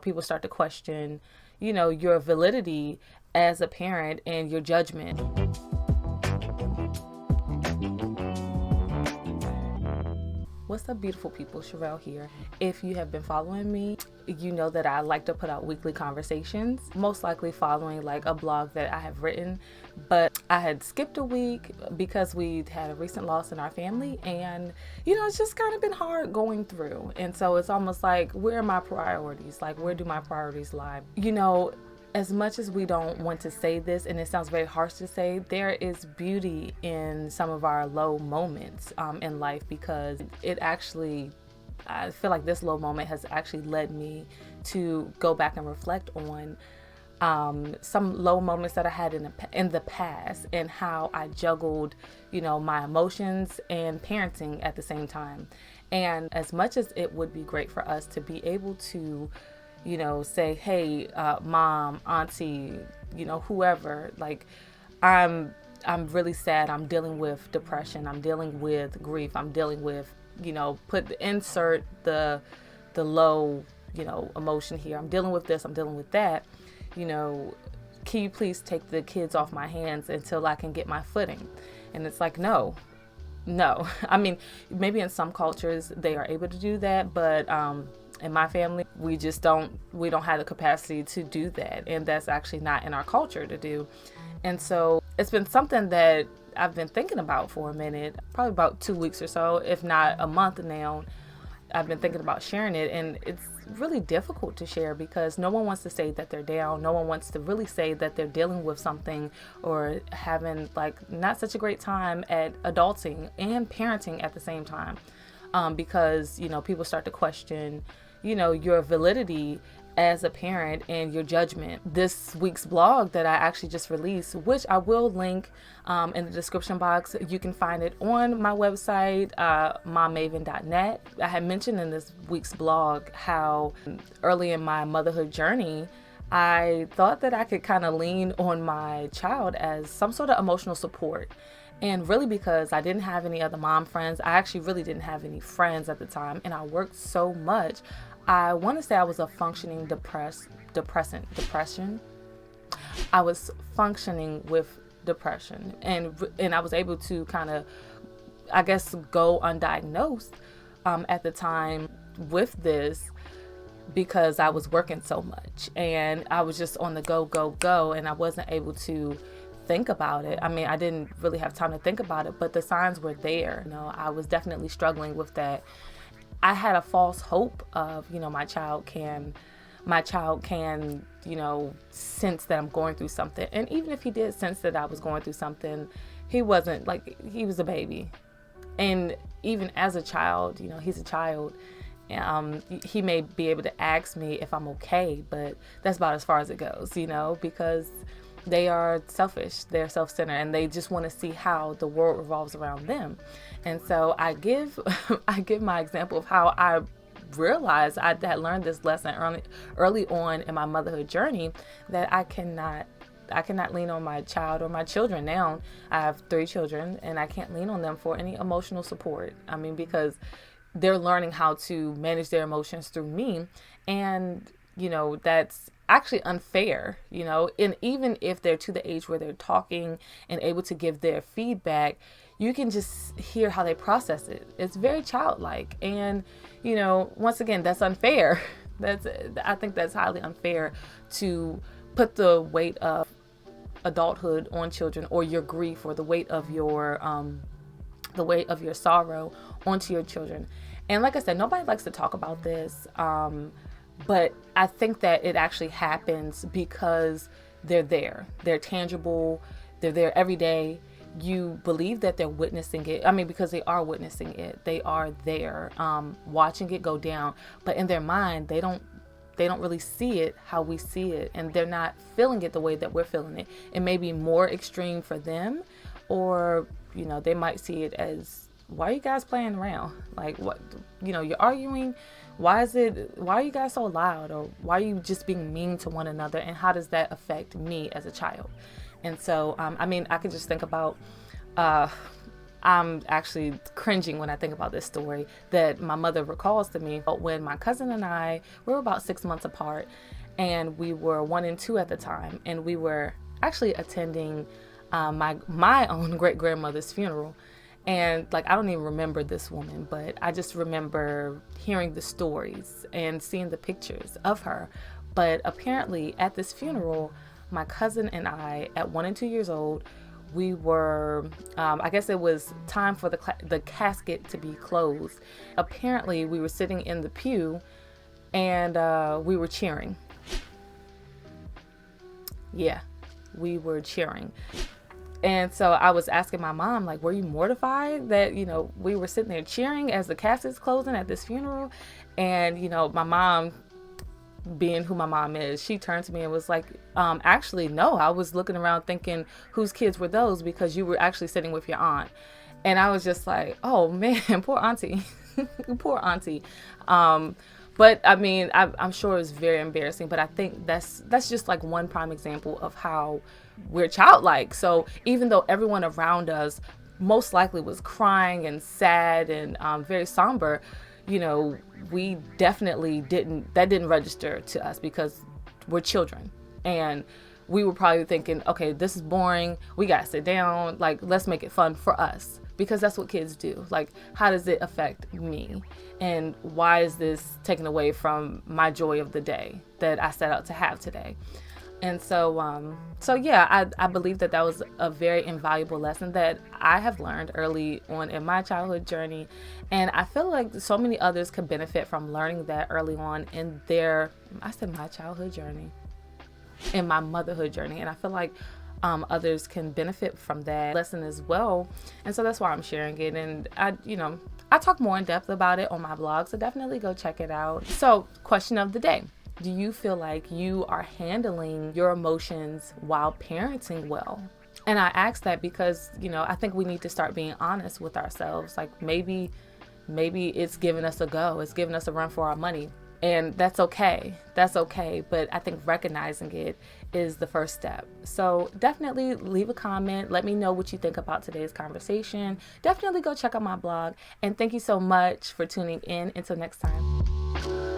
People start to question, your validity as a parent and your judgment. What's up, beautiful people? Sherelle here. If you have been following me, you know that I like to put out weekly conversations, most likely following like a blog that I have written. But I had skipped a week because we had a recent loss in our family, and it's just kind of been hard going through. And so it's almost like, where are my priorities? Like, where do my priorities lie? As much as we don't want to say this, and it sounds very harsh to say, there is beauty in some of our low moments in life, because I feel like this low moment has actually led me to go back and reflect on some low moments that I had in the past, and how I juggled, my emotions and parenting at the same time. And as much as it would be great for us to be able to say, hey, mom, auntie, whoever, like, I'm really sad. I'm dealing with depression. I'm dealing with grief. I'm dealing with, insert the low, emotion here. I'm dealing with this. I'm dealing with that. Can you please take the kids off my hands until I can get my footing? And it's like, no. I mean, maybe in some cultures they are able to do that, but in my family, we don't have the capacity to do that. And that's actually not in our culture to do. And so it's been something that I've been thinking about for a minute, probably about 2 weeks or so, if not a month now. I've been thinking about sharing it, and it's really difficult to share because no one wants to say that they're down. No one wants to really say that they're dealing with something or having like not such a great time at adulting and parenting at the same time. Because, people start to question, your validity as a parent and your judgment. This week's blog that I actually just released, which I will link in the description box. You can find it on my website, mommaven.net. I had mentioned in this week's blog how early in my motherhood journey, I thought that I could kind of lean on my child as some sort of emotional support. And really, because I didn't have any other mom friends, I actually really didn't have any friends at the time, and I worked so much. I want to say I was a functioning depression. I was functioning with depression, and I was able to kind of, I guess, go undiagnosed at the time with this, because I was working so much and I was just on the go, and I wasn't able to think about it. I mean, I didn't really have time to think about it, but the signs were there. I was definitely struggling with that. I had a false hope of, my child can, sense that I'm going through something. And even if he did sense that I was going through something, he wasn't like, he was a baby. And even as a child, he's a child. He may be able to ask me if I'm okay, but that's about as far as it goes, because they are selfish, they're self-centered, and they just want to see how the world revolves around them. And so I give I give my example of how I realized I had learned this lesson early on in my motherhood journey, that I cannot lean on my child or my children. Now I have 3 children, and I can't lean on them for any emotional support. I mean, because they're learning how to manage their emotions through me. And that's actually unfair, and even if they're to the age where they're talking and able to give their feedback, you can just hear how they process it. It's very childlike. And once again, that's unfair. I think that's highly unfair to put the weight of adulthood on children, or your grief, or the weight of your sorrow onto your children. And like I said, nobody likes to talk about this. But I think that it actually happens because they're there. They're tangible. They're there every day. You believe that they're witnessing it. I mean, because they are witnessing it. They are there, watching it go down. But in their mind, they don't really see it how we see it. And they're not feeling it the way that we're feeling it. It may be more extreme for them, or, they might see it as, why are you guys playing around? Like, what, you're arguing. Why are you guys so loud? Or why are you just being mean to one another? And how does that affect me as a child? And so, I mean, I could just think about I'm actually cringing when I think about this story that my mother recalls to me. When my cousin and I, we were about 6 months apart, and we were 1 and 2 at the time, and we were actually attending my own great grandmother's funeral. And like, I don't even remember this woman, but I just remember hearing the stories and seeing the pictures of her. But apparently at this funeral, my cousin and I, at 1 and 2 years old, we were, I guess it was time for the casket to be closed. Apparently we were sitting in the pew, and we were cheering. Yeah, we were cheering. And so I was asking my mom, like, were you mortified that, we were sitting there cheering as the casket's closing at this funeral? And, my mom, being who my mom is, she turned to me and was like, actually, no, I was looking around thinking, whose kids were those? Because you were actually sitting with your aunt. And I was just like, oh man, poor auntie. Poor auntie. But I mean, I'm sure it was very embarrassing, but I think that's just like one prime example of how we're childlike. So even though everyone around us most likely was crying and sad and very somber, we definitely didn't register to us because we're children. And we were probably thinking, okay, this is boring. We got to sit down. Like, let's make it fun for us, because that's what kids do. Like, how does it affect me? And why is this taken away from my joy of the day that I set out to have today? And so yeah, I believe that was a very invaluable lesson that I have learned early on in my childhood journey. And I feel like so many others could benefit from learning that early on in my childhood journey, in my motherhood journey. And I feel like others can benefit from that lesson as well. And so that's why I'm sharing it. And I talk more in depth about it on my blog, so definitely go check it out. So, question of the day. Do you feel like you are handling your emotions while parenting well? And I ask that because, I think we need to start being honest with ourselves. Like, maybe it's giving us a go. It's giving us a run for our money. And that's okay. That's okay. But I think recognizing it is the first step. So definitely leave a comment. Let me know what you think about today's conversation. Definitely go check out my blog. And thank you so much for tuning in. Until next time.